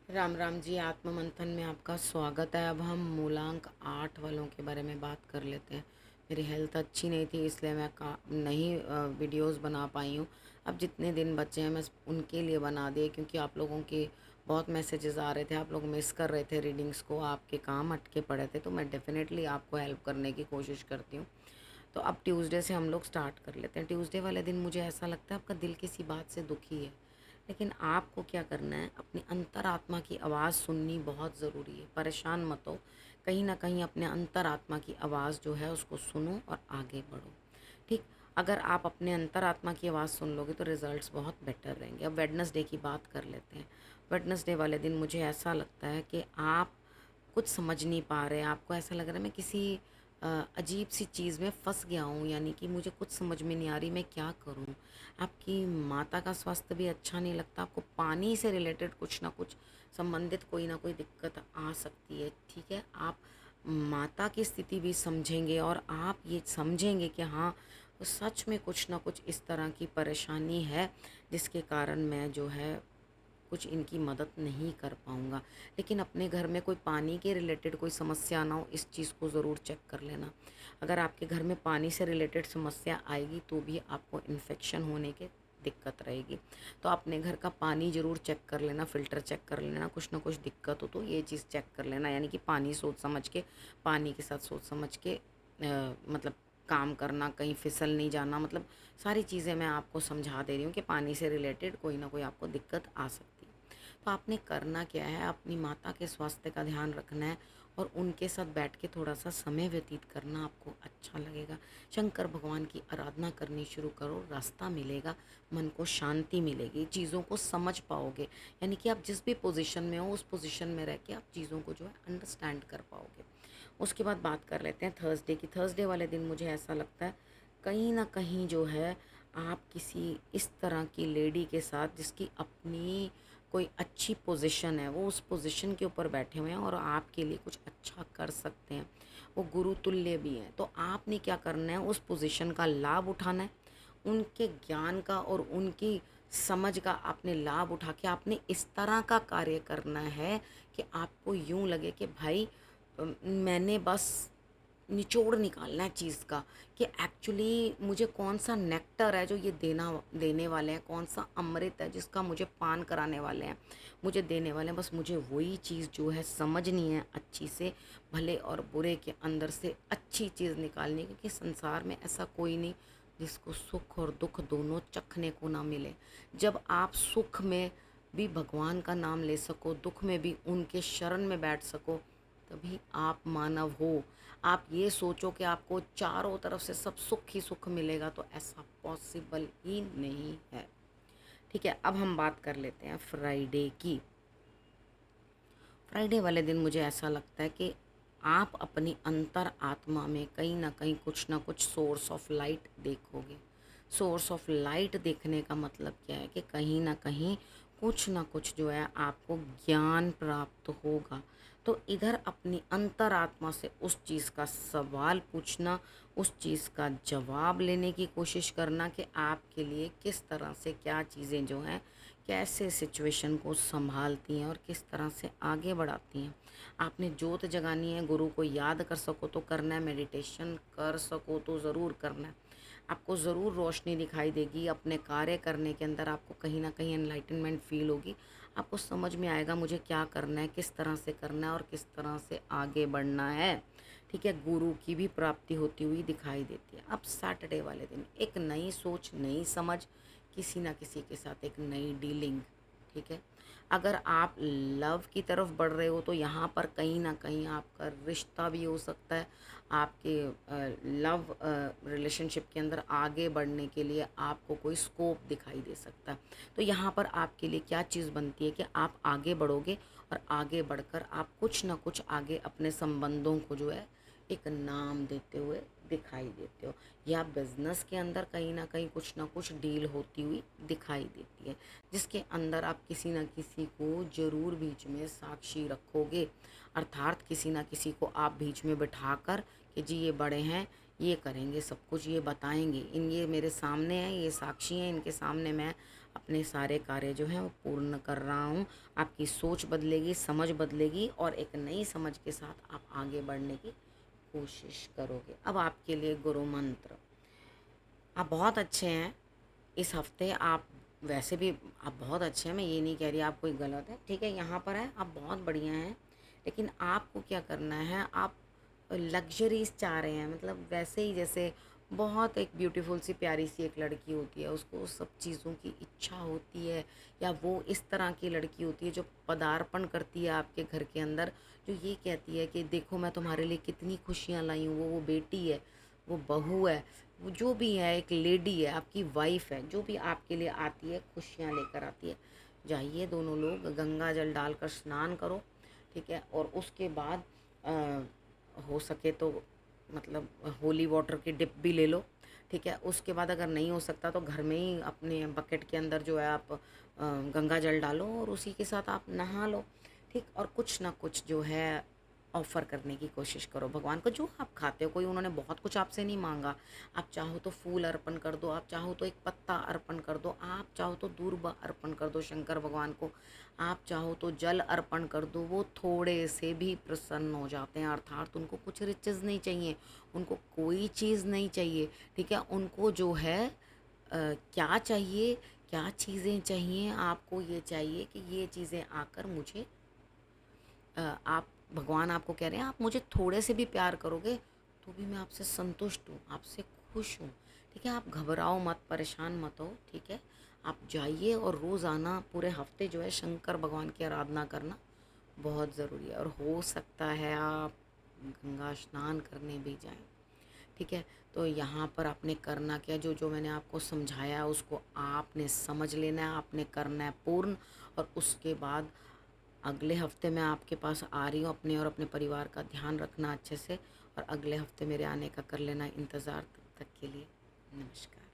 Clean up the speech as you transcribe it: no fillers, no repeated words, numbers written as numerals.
राम राम जी। आत्म मंथन में आपका स्वागत है। अब हम मूलांक 8 वालों के बारे में बात कर लेते हैं। मेरी हेल्थ अच्छी नहीं थी, इसलिए मैं का नहीं वीडियोस बना पाई हूँ। अब जितने दिन बचे हैं मैं उनके लिए बना दिए, क्योंकि आप लोगों के बहुत मैसेजेस आ रहे थे, आप लोग मिस कर रहे थे रीडिंग्स को, आपके काम अटके पड़े थे। तो मैं डेफिनेटली आपको हेल्प करने की कोशिश करती हूँ। तो अब ट्यूसडे से हम लोग स्टार्ट कर लेते हैं। ट्यूसडे वाले दिन मुझे ऐसा लगता है आपका दिल किसी बात से दुखी है, लेकिन आपको क्या करना है, अपनी अंतरात्मा की आवाज़ सुननी बहुत ज़रूरी है। परेशान मत हो, कहीं ना कहीं अपने अंतरात्मा की आवाज़ जो है उसको सुनो और आगे बढ़ो। ठीक, अगर आप अपने अंतरात्मा की आवाज़ सुन लोगे तो रिज़ल्ट्स बहुत बेटर रहेंगे। अब वेडनेसडे की बात कर लेते हैं। वेडनेसडे वाले दिन मुझे ऐसा लगता है कि आप कुछ समझ नहीं पा रहे, आपको ऐसा लग रहा है मैं किसी अजीब सी चीज़ में फंस गया हूँ, यानी कि मुझे कुछ समझ में नहीं आ रही मैं क्या करूँ। आपकी माता का स्वास्थ्य भी अच्छा नहीं लगता, आपको पानी से रिलेटेड कुछ ना कुछ संबंधित कोई ना कोई दिक्कत आ सकती है। ठीक है, आप माता की स्थिति भी समझेंगे और आप ये समझेंगे कि हाँ, सच में कुछ ना कुछ इस तरह की परेशानी है जिसके कारण मैं जो है कुछ इनकी मदद नहीं कर पाऊँगा। लेकिन अपने घर में कोई पानी के रिलेटेड कोई समस्या ना हो, इस चीज़ को ज़रूर चेक कर लेना। अगर आपके घर में पानी से रिलेटेड समस्या आएगी तो भी आपको इन्फेक्शन होने की दिक्कत रहेगी। तो अपने घर का पानी ज़रूर चेक कर लेना, फ़िल्टर चेक कर लेना। कुछ ना कुछ दिक्कत हो तो ये चीज़ चेक कर लेना, यानी कि पानी सोच समझ के, पानी के साथ सोच समझ के मतलब काम करना, कहीं फिसल नहीं जाना। मतलब सारी चीज़ें मैं आपको समझा दे रही हूँ कि पानी से रिलेटेड कोई ना कोई आपको दिक्कत आ सकती है। तो आपने करना क्या है, अपनी माता के स्वास्थ्य का ध्यान रखना है और उनके साथ बैठ के थोड़ा सा समय व्यतीत करना आपको अच्छा लगेगा। शंकर भगवान की आराधना करनी शुरू करो, रास्ता मिलेगा, मन को शांति मिलेगी, चीज़ों को समझ पाओगे। यानी कि आप जिस भी पोजीशन में हो उस पोजीशन में रह के आप चीज़ों को जो है अंडरस्टैंड कर पाओगे। उसके बाद बात कर लेते हैं थर्सडे की। थर्सडे वाले दिन मुझे ऐसा लगता है कहीं ना कहीं जो है आप किसी इस तरह की लेडी के साथ जिसकी अपनी कोई अच्छी पोजीशन है, वो उस पोजीशन के ऊपर बैठे हुए हैं और आपके लिए कुछ अच्छा कर सकते हैं, वो गुरु तुल्य भी हैं। तो आपने क्या करना है, उस पोजीशन का लाभ उठाना है, उनके ज्ञान का और उनकी समझ का आपने लाभ उठा के आपने इस तरह का कार्य करना है कि आपको यूं लगे कि भाई मैंने बस निचोड़ निकालना है चीज़ का, कि एक्चुअली मुझे कौन सा नेक्टर है जो ये देने वाले हैं, कौन सा अमृत है जिसका मुझे पान कराने वाले हैं, मुझे देने वाले हैं। बस मुझे वही चीज़ जो है समझनी है अच्छी से, भले और बुरे के अंदर से अच्छी चीज़ निकालनी है, क्योंकि संसार में ऐसा कोई नहीं जिसको सुख और दुख दोनों चखने को ना मिले। जब आप सुख में भी भगवान का नाम ले सको, दुख में भी उनके शरण में बैठ सको, तभी आप मानव हो। आप ये सोचो कि आपको चारों तरफ से सब सुख ही सुख मिलेगा, तो ऐसा पॉसिबल ही नहीं है। ठीक है, अब हम बात कर लेते हैं फ्राइडे की। फ्राइडे वाले दिन मुझे ऐसा लगता है कि आप अपनी अंतर आत्मा में कहीं ना कुछ सोर्स ऑफ लाइट देखोगे। सोर्स ऑफ लाइट देखने का मतलब क्या है कि कहीं ना कुछ जो है आपको ज्ञान प्राप्त होगा। तो इधर अपनी अंतरात्मा से उस चीज़ का सवाल पूछना, उस चीज़ का जवाब लेने की कोशिश करना कि आपके लिए किस तरह से क्या चीज़ें जो हैं, कैसे सिचुएशन को संभालती हैं और किस तरह से आगे बढ़ाती हैं। आपने जोत जगानी है, गुरु को याद कर सको तो करना है, मेडिटेशन कर सको तो ज़रूर करना है। आपको ज़रूर रोशनी दिखाई देगी अपने कार्य करने के अंदर, आपको कहीं ना कहीं एनलाइटनमेंट फील होगी। आपको समझ में आएगा मुझे क्या करना है, किस तरह से करना है और किस तरह से आगे बढ़ना है। ठीक है, गुरु की भी प्राप्ति होती हुई दिखाई देती है। अब सैटरडे वाले दिन एक नई सोच, नई समझ, किसी ना किसी के साथ एक नई डीलिंग। ठीक है, अगर आप लव की तरफ बढ़ रहे हो तो यहाँ पर कहीं ना कहीं आपका रिश्ता भी हो सकता है। आपके लव रिलेशनशिप के अंदर आगे बढ़ने के लिए आपको कोई स्कोप दिखाई दे सकता है। तो यहाँ पर आपके लिए क्या चीज़ बनती है कि आप आगे बढ़ोगे और आगे बढ़कर आप कुछ ना कुछ आगे अपने संबंधों को जो है एक नाम देते हुए दिखाई देते हो, या बिजनेस के अंदर कहीं ना कुछ डील होती हुई दिखाई देती है, जिसके अंदर आप किसी न किसी को जरूर बीच में साक्षी रखोगे। अर्थात किसी न किसी को आप बीच में बिठाकर कि जी ये बड़े हैं, ये करेंगे सब कुछ, ये बताएंगे, इन ये मेरे सामने हैं, ये साक्षी हैं, इनके सामने मैं अपने सारे कार्य जो हैं वो पूर्ण कर रहा हूँ। आपकी सोच बदलेगी, समझ बदलेगी और एक नई समझ के साथ आप आगे बढ़ने की कोशिश करोगे। अब आपके लिए गुरु मंत्र। आप बहुत अच्छे हैं इस हफ्ते। आप वैसे भी आप बहुत अच्छे हैं, मैं ये नहीं कह रही आप कोई गलत है, ठीक है, यहाँ पर है आप बहुत बढ़िया हैं। लेकिन आपको क्या करना है, आप लग्जरीज चाह रहे हैं, मतलब वैसे ही जैसे बहुत एक ब्यूटीफुल सी प्यारी सी एक लड़की होती है, उसको सब चीज़ों की इच्छा होती है, या वो इस तरह की लड़की होती है जो पदार्पण करती है आपके घर के अंदर, जो ये कहती है कि देखो मैं तुम्हारे लिए कितनी खुशियाँ लाई हूँ। वो बेटी है, वो बहू है, वो जो भी है, एक लेडी है, आपकी वाइफ है, जो भी आपके लिए आती है खुशियाँ लेकर आती है। जाइए दोनों लोग गंगा जल डालकर स्नान करो, ठीक है, और उसके बाद हो सके तो मतलब होली वाटर की डिप भी ले लो, ठीक है। उसके बाद अगर नहीं हो सकता तो घर में ही अपने बकेट के अंदर जो है आप गंगा जल डालो और उसी के साथ आप नहा लो, ठीक। और कुछ ना कुछ जो है ऑफ़र करने की कोशिश करो भगवान को, जो आप खाते हो। कोई उन्होंने बहुत कुछ आपसे नहीं मांगा। आप चाहो तो फूल अर्पण कर दो, आप चाहो तो एक पत्ता अर्पण कर दो, आप चाहो तो दूर्ब अर्पण कर दो शंकर भगवान को, आप चाहो तो जल अर्पण कर दो। वो थोड़े से भी प्रसन्न हो जाते हैं। अर्थात उनको कुछ रिचेज़ नहीं चाहिए, उनको कोई चीज़ नहीं चाहिए, ठीक है। उनको जो है क्या चाहिए, क्या चीज़ें चाहिए, आपको ये चाहिए कि ये चीज़ें आकर मुझे आप भगवान आपको कह रहे हैं आप मुझे थोड़े से भी प्यार करोगे तो भी मैं आपसे संतुष्ट हूँ, आपसे खुश हूँ, ठीक है। आप घबराओ मत, परेशान मत हो, ठीक है। आप जाइए और रोज़ाना पूरे हफ्ते जो है शंकर भगवान की आराधना करना बहुत ज़रूरी है। और हो सकता है आप गंगा स्नान करने भी जाएं, ठीक है। तो यहाँ पर आपने करना क्या, जो जो मैंने आपको समझाया उसको आपने समझ लेना है, आपने करना है पूर्ण। और उसके बाद अगले हफ्ते मैं आपके पास आ रही हूँ। अपने और अपने परिवार का ध्यान रखना अच्छे से, और अगले हफ्ते मेरे आने का कर लेना इंतज़ार। तब तक के लिए नमस्कार।